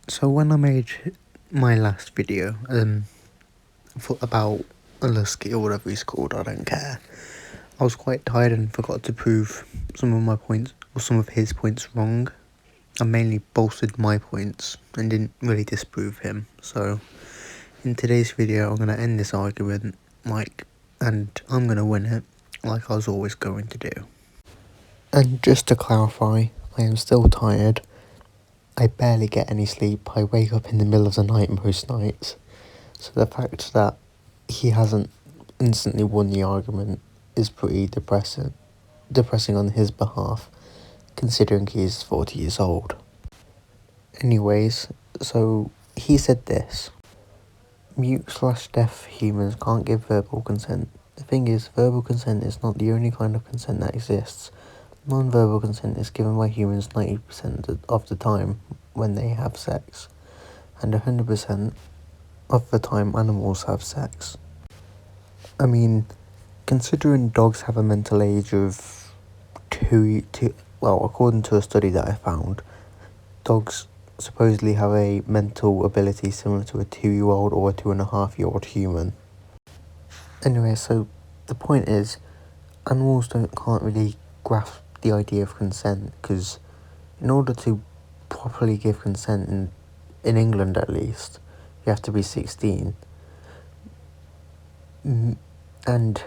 So when I made my last video, about Lusky or whatever he's called, I don't care. I was quite tired and forgot to prove some of my points, or some of his points wrong. I mainly bolstered my points and didn't really disprove him. So in today's video, I'm going to end this argument, and I'm going to win it, like I was always going to do. And just to clarify, I am still tired. I barely get any sleep. I wake up in the middle of the night most nights. So the fact that he hasn't instantly won the argument is pretty depressing on his behalf, considering he's 40 years old. Anyways, so he said this: mute/deaf humans can't give verbal consent. The thing is, verbal consent is not the only kind of consent that exists. Non-verbal consent is given by humans 90% of the time when they have sex, and 100% of the time animals have sex. I mean, considering dogs have a mental age of according to a study that I found, dogs supposedly have a mental ability similar to a 2-year-old or a 2.5-year-old human. Anyway, so the point is, animals can't really grasp the idea of consent, because in order to properly give consent in England at least, you have to be 16. And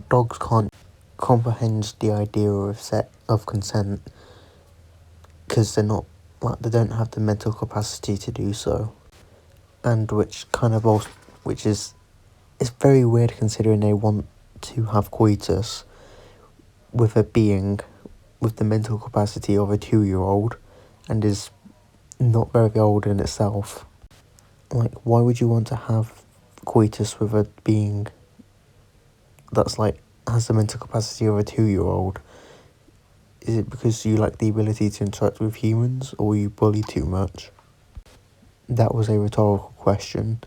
dogs can't comprehend the idea of consent because they don't have the mental capacity to do so, and which is it's very weird considering they want to have coitus with a being with the mental capacity of a 2-year-old and is not very old in itself. Like, why would you want to have coitus with a being that's has the mental capacity of a 2-year-old? Is it because you like the ability to interact with humans, or you bully too much? That was a rhetorical question.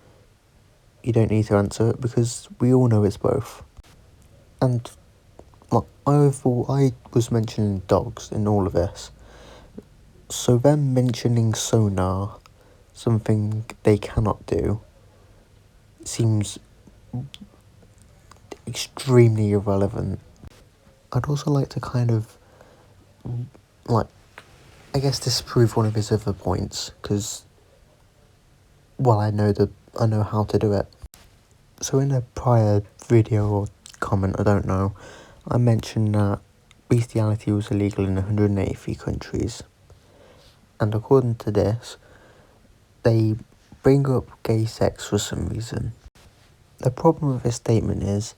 You don't need to answer it because we all know it's both. And I was mentioning dogs in all of this. So them mentioning sonar, something they cannot do, seems extremely irrelevant. I'd also like to disprove one of his other points, because, I know how to do it. So in a prior video or comment, I don't know, I mentioned that bestiality was illegal in 183 countries. And according to this, they bring up gay sex for some reason. The problem with this statement is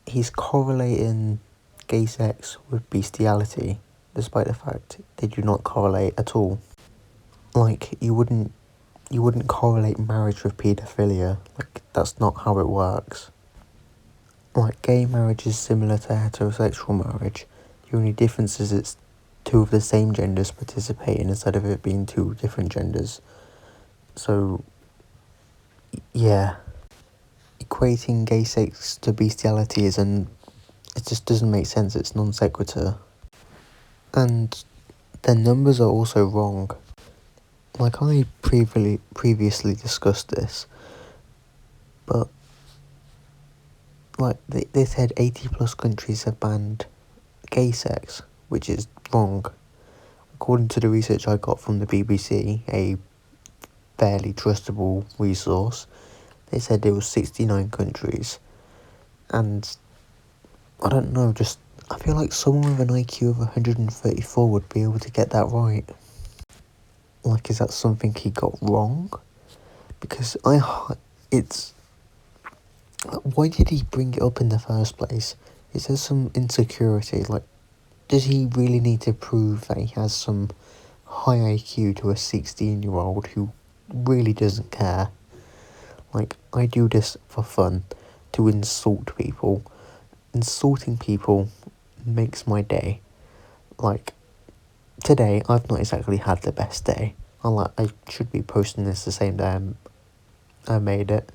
he's correlating gay sex with bestiality, despite the fact they do not correlate at all. You wouldn't correlate marriage with paedophilia. That's not how it works. Gay marriage is similar to heterosexual marriage. The only difference is it's two of the same genders participating instead of it being two different genders. So, yeah. Equating gay sex to bestiality it just doesn't make sense. It's non sequitur. And their numbers are also wrong. I previously discussed this, but they said 80 plus countries have banned gay sex, which is wrong. According to the research I got from the BBC, a fairly trustable resource, they said there was 69 countries. And I don't know, I feel like someone with an IQ of 134 would be able to get that right. Is that something he got wrong? Because why did he bring it up in the first place? Is there some insecurity? Does he really need to prove that he has some high IQ to a 16-year-old who really doesn't care? I do this for fun, to insult people. Insulting people makes my day. Today, I've not exactly had the best day. I should be posting this the same day I made it.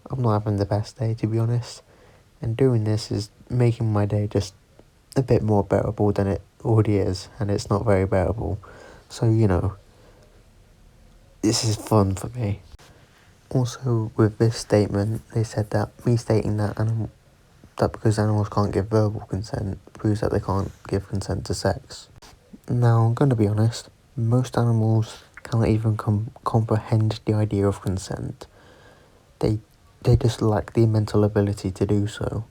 I'm not having the best day, to be honest. And doing this is making my day just a bit more bearable than it already is, and it's not very bearable. So, this is fun for me. Also, with this statement, they said that me stating that because animals can't give verbal consent proves that they can't give consent to sex. Now, I'm going to be honest, most animals cannot even comprehend the idea of consent. They just lack the mental ability to do so.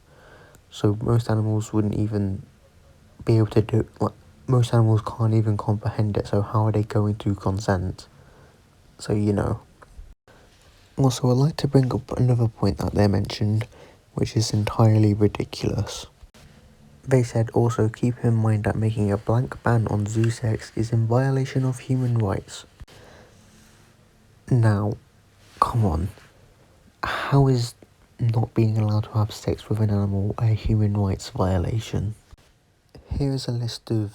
So most animals wouldn't even be able to do, like, most animals can't even comprehend it, so how are they going to consent? So, you know. Also, I'd like to bring up another point that they mentioned, which is entirely ridiculous. They said also keep in mind that making a blank ban on zoo sex is in violation of human rights. Now, come on. How is not being allowed to have sex with an animal a human rights violation? Here is a list of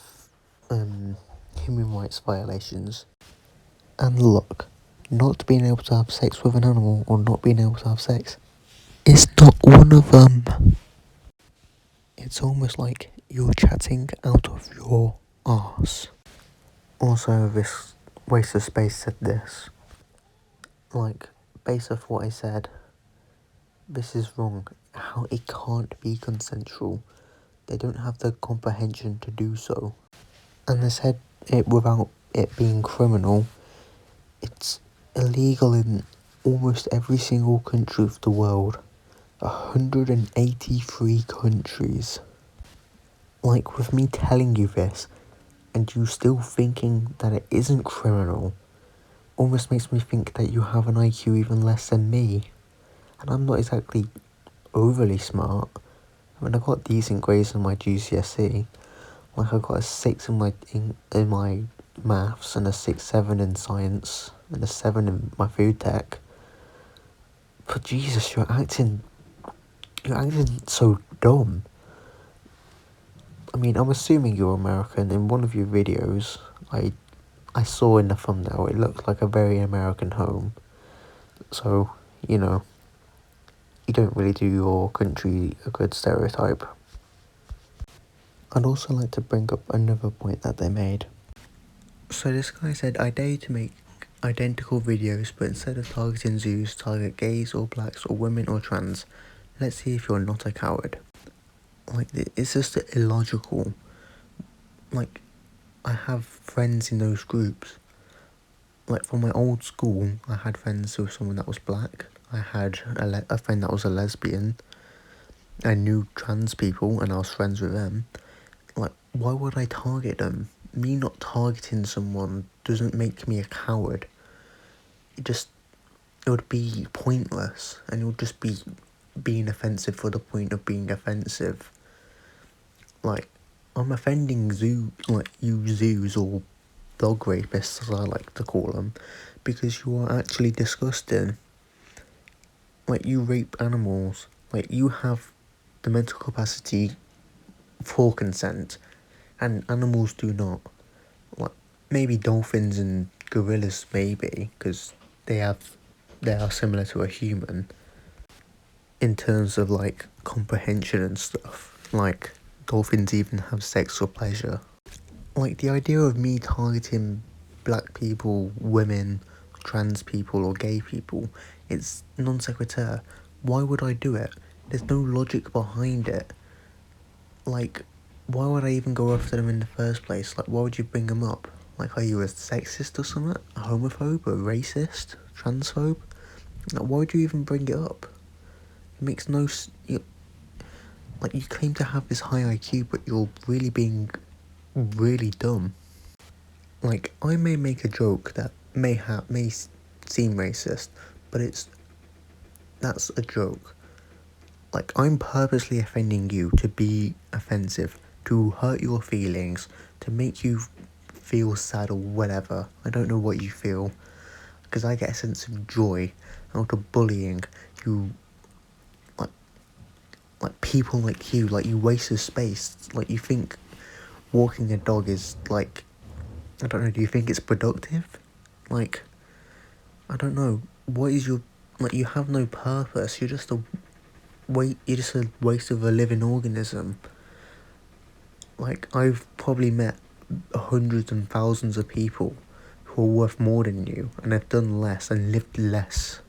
human rights violations. And look, not being able to have sex with an animal or not being able to have sex is not one of them. It's almost like you're chatting out of your arse. Also, this waste of space said this. Like, based off what I said, this is wrong. How it can't be consensual. They don't have the comprehension to do so. And they said it without it being criminal. It's illegal in almost every single country of the world. 183 countries. Like, with me telling you this, and you still thinking that it isn't criminal, almost makes me think that you have an IQ even less than me. And I'm not exactly overly smart. I mean, I got decent grades in my GCSE. Like, I got a 6 in my maths, and a 6/7 in science, and a 7 in my food tech. But Jesus, you're acting so dumb. I mean, I'm assuming you're American. In one of your videos, I saw in the thumbnail, it looked like a very American home. So, you know, you don't really do your country a good stereotype. I'd also like to bring up another point that they made. So this guy said, I dare you to make identical videos, but instead of targeting zoos, target gays or blacks or women or trans. Let's see if you're not a coward. Like, it's just illogical. Like, I have friends in those groups. Like, from my old school, I had friends with someone that was black. I had a friend that was a lesbian. I knew trans people and I was friends with them. Like, why would I target them? Me not targeting someone doesn't make me a coward. It would be pointless, and it would just be being offensive for the point of being offensive. Like, I'm offending you zoos or dog rapists, as I like to call them, because you are actually disgusting. Like, you rape animals. Like, you have the mental capacity for consent, and animals do not. Like, maybe dolphins and gorillas, maybe, because they are similar to a human in terms of, like, comprehension and stuff. Like, dolphins even have sex for pleasure. Like, the idea of me targeting black people, women, trans people or gay people, it's non sequitur. Why would I do it? There's no logic behind it. Like, why would I even go after them in the first place? Like, why would you bring them up? Like, are you a sexist or something? A homophobe? A racist? Transphobe? Like, why would you even bring it up? It makes no... you claim to have this high IQ, but you're really being really dumb. Like, I may make a joke that may seem racist, but that's a joke. Like, I'm purposely offending you to be offensive, to hurt your feelings, to make you feel sad or whatever. I don't know what you feel, because I get a sense of joy out of bullying you, like people like you. Like, you waste of space. Like, you think walking a dog is, like, I don't know, do you think it's productive? Like, I don't know, what is your, like, you have no purpose, you're just a waste of a living organism. Like, I've probably met hundreds and thousands of people who are worth more than you and have done less and lived less.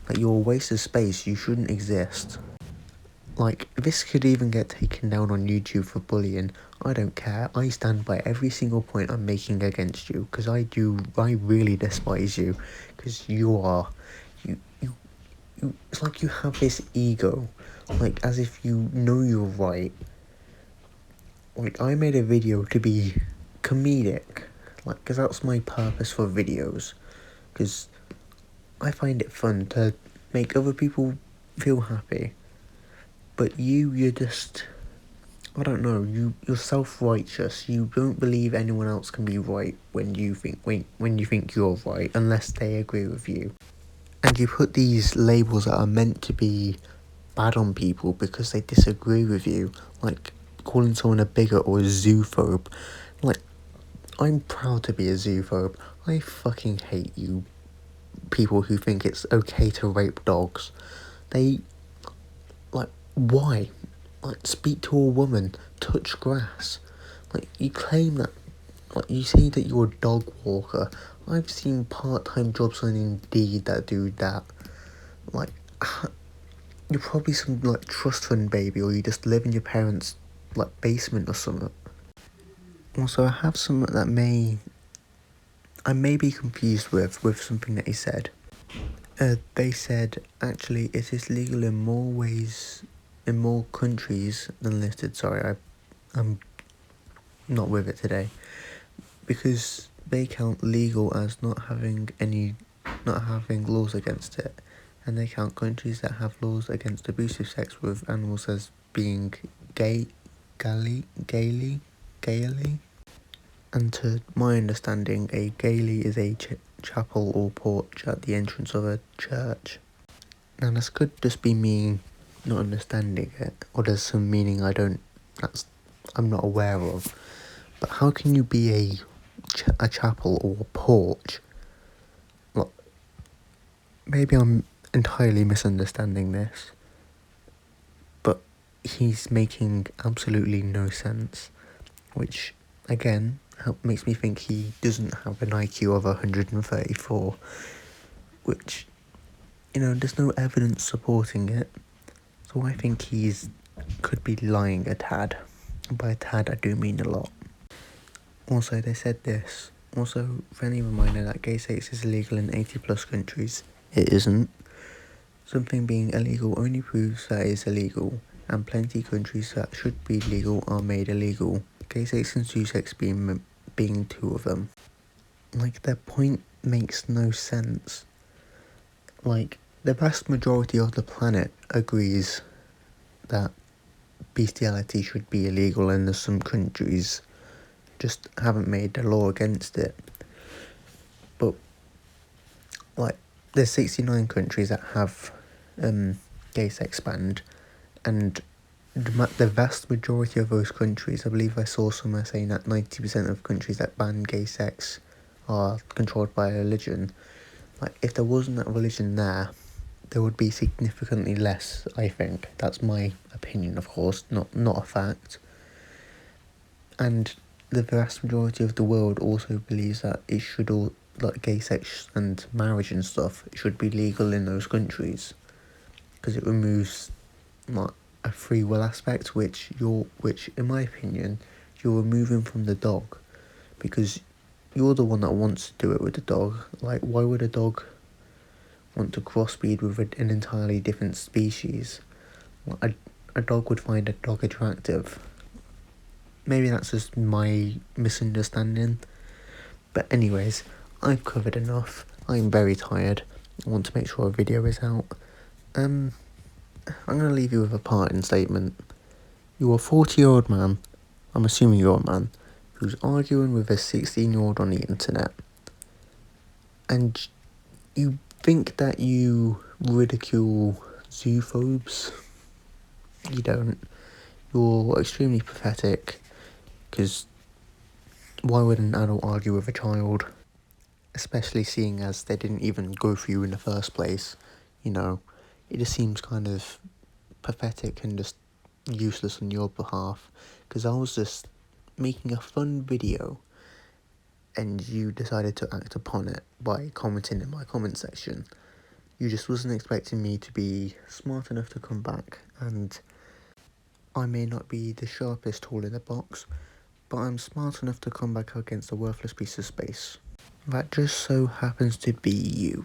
Like, you're a waste of space, you shouldn't exist. Like, this could even get taken down on YouTube for bullying. I don't care. I stand by every single point I'm making against you, because I really despise you, because it's like you have this ego, like, as if you know you're right. Like, I made a video to be comedic, like, because that's my purpose for videos, because I find it fun to make other people feel happy. But you're just, I don't know, you're self-righteous. You don't believe anyone else can be right when you think you're right, unless they agree with you. And you put these labels that are meant to be bad on people because they disagree with you, like calling someone a bigot or a zoophobe. Like, I'm proud to be a zoophobe. I fucking hate you people who think it's okay to rape dogs. Why? Like, speak to a woman, touch grass. Like, you claim that, like, you say that you're a dog walker. I've seen part-time jobs on Indeed that do that. Like, you're probably some, like, trust fund baby, or you just live in your parents', like, basement or something. Also, I have something that I may be confused with something that he said. They said, actually, it is legal in more ways, in more countries than listed. Sorry, I'm not with it today. Because they count legal as not having laws against it. And they count countries that have laws against abusive sex with animals as being gaily. And to my understanding, a gaily is a chapel or porch at the entrance of a church. Now, this could just be me not understanding it, or there's some meaning I'm not aware of. But how can you be a chapel or a porch? Well, maybe I'm entirely misunderstanding this, but he's making absolutely no sense, which, again, makes me think he doesn't have an IQ of 134, which, there's no evidence supporting it, so I think could be lying a tad. And by a tad, I do mean a lot. Also, they said this. Also, friendly reminder that gay sex is illegal in 80 plus countries. It isn't. Something being illegal only proves that it's illegal, and plenty countries that should be legal are made illegal. Gay sex and zoo sex being two of them. Like, their point makes no sense. Like, the vast majority of the planet agrees that bestiality should be illegal, and there's some countries just haven't made the law against it. But, like, there's 69 countries that have gay sex banned, and the vast majority of those countries, I believe I saw somewhere saying that 90% of countries that ban gay sex are controlled by a religion. Like, if there wasn't that religion there would be significantly less, I think. That's my opinion, of course, not a fact. And the vast majority of the world also believes that it should all, like, gay sex and marriage and stuff, should be legal in those countries, because it removes, like, a free will aspect, which in my opinion, you're removing from the dog, because you're the one that wants to do it with the dog. Like, why would a dog want to crossbreed with an entirely different species? A dog would find a dog attractive. Maybe that's just my misunderstanding. But anyways, I've covered enough. I'm very tired. I want to make sure a video is out. I'm going to leave you with a parting statement. You're a 40-year-old man, I'm assuming you're a man, who's arguing with a 16-year-old on the internet. And you think that you ridicule zoophobes? You don't. You're extremely pathetic, because why would an adult argue with a child? Especially seeing as they didn't even go for you in the first place. It just seems kind of pathetic and just useless on your behalf, because I was just making a fun video, and you decided to act upon it by commenting in my comment section. You just wasn't expecting me to be smart enough to come back, and I may not be the sharpest tool in the box, but I'm smart enough to come back against a worthless piece of space. That just so happens to be you.